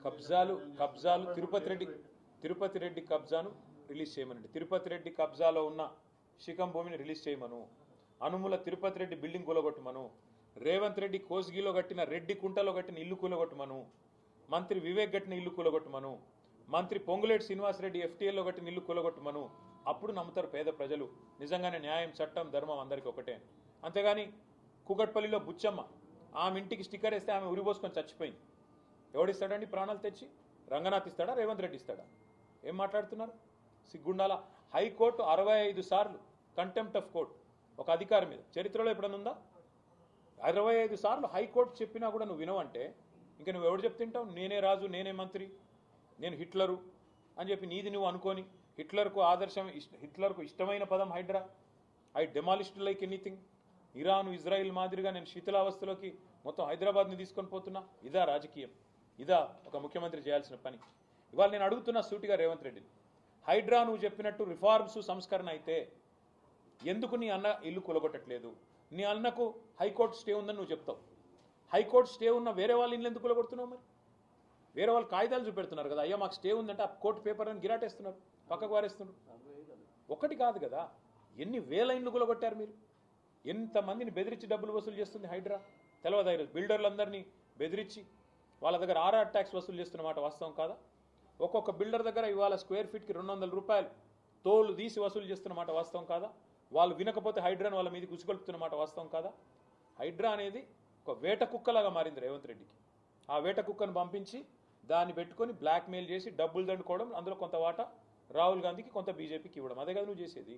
కబ్జాలు తిరుపతి రెడ్డి కబ్జాను రిలీజ్ చేయమనండి. తిరుపతి రెడ్డి కబ్జాలో ఉన్న శిఖం భూమిని రిలీజ్ చేయమను. అనుముల తిరుపతి రెడ్డి బిల్డింగ్ కూలగొట్టమను. రేవంత్ రెడ్డి కోస్గిలో కట్టిన రెడ్డి కుంటలో కట్టిన ఇల్లు కూలగొట్టమను. మంత్రి వివేక్ కట్టిన ఇల్లు కూలగొట్టమను. మంత్రి పొంగులేటి శ్రీనివాసరెడ్డి ఎఫ్టీఎల్లో కట్టిన ఇల్లు కూలగొట్టమను. అప్పుడు నమ్ముతారు పేద ప్రజలు నిజంగానే న్యాయం, చట్టం, ధర్మం అందరికీ ఒకటే. అంతేగాని కూకట్పల్లిలో బుచ్చమ్మ ఆమె ఇంటికి స్టిక్కర్ వేస్తే ఆమె ఉరిపోసుకొని చచ్చిపోయింది. ఎవడిస్తాడండి ప్రాణాలు తెచ్చి? రంగనాథ్ ఇస్తాడా? రేవంత్ రెడ్డి ఇస్తాడా? ఏం మాట్లాడుతున్నారు? సిగ్గుండాల. హైకోర్టు 65 సార్లు కంటెంప్ట్ ఆఫ్ కోర్ట్ ఒక అధికారి మీద చరిత్రలో ఎప్పుడన్నా ఉందా? 65 సార్లు హైకోర్టు చెప్పినా కూడా నువ్వు వినవంటే ఇంకా నువ్వు ఎవడు చెప్తుంటావు? నేనే రాజు, నేనే మంత్రి, నేను హిట్లరు అని చెప్పి నీది నువ్వు అనుకొని హిట్లర్కు ఇష్టమైన పదం hydra. I demolished like anything. Iran, Israel మాదిరిగా నేను శీతలావస్థలోకి మొత్తం హైదరాబాద్ని తీసుకొని పోతున్నా. ఇదా రాజకీయం? ఇదా ఒక ముఖ్యమంత్రి చేయాల్సిన పని? ఇవాళ నేను అడుగుతున్నా సూటిగా రేవంత్ రెడ్డిని, హైడ్రా నువ్వు చెప్పినట్టు రిఫార్మ్స్, సంస్కరణ అయితే ఎందుకు నీ అన్న ఇల్లు కూలగొట్టట్లేదు? నీ అన్నకు హైకోర్టు స్టే ఉందని నువ్వు చెప్తావు. హైకోర్టు స్టే ఉన్న వేరే వాళ్ళ ఇల్లు ఎందుకు కూలగొడుతున్నావు? మరి వేరే వాళ్ళు కాగితాలు చూపెడుతున్నారు కదా, అయ్యా మాకు స్టే ఉందంటే ఆ కోర్టు పేపర్ అని గిరాటేస్తున్నారు, పక్కకు వారేస్తున్నారు. ఒకటి కాదు కదా, ఎన్ని వేల ఇండ్లు కూలగొట్టారు మీరు? ఎంతమందిని బెదిరించి డబ్బులు వసూలు చేస్తుంది హైడ్రా? తెలవదు. బిల్డర్లందరినీ బెదిరించి వాళ్ళ దగ్గర ఆర్ఆర్ ట్యాక్స్ వసూలు చేస్తున్నమాట వాస్తవం కాదా? ఒక్కొక్క బిల్డర్ దగ్గర ఇవాళ స్క్వేర్ ఫీట్కి 200 రూపాయలు తోలు తీసి వసూలు చేస్తున్నమాట వాస్తవం కాదా? వాళ్ళు వినకపోతే హైడ్రాని వాళ్ళ మీద గుసిగొలుపుతున్నమాట వాస్తవం కాదా? హైడ్రా అనేది ఒక వేట కుక్కలాగా మారింది రేవంత్ రెడ్డికి. ఆ వేట కుక్కను పంపించి దాన్ని పెట్టుకొని బ్లాక్మెయిల్ చేసి డబ్బులు దండుకోవడం, అందులో కొంత వాటా రాహుల్ గాంధీకి, కొంత బీజేపీకి ఇవ్వడం. అదే కదా నువ్వు చేసేది.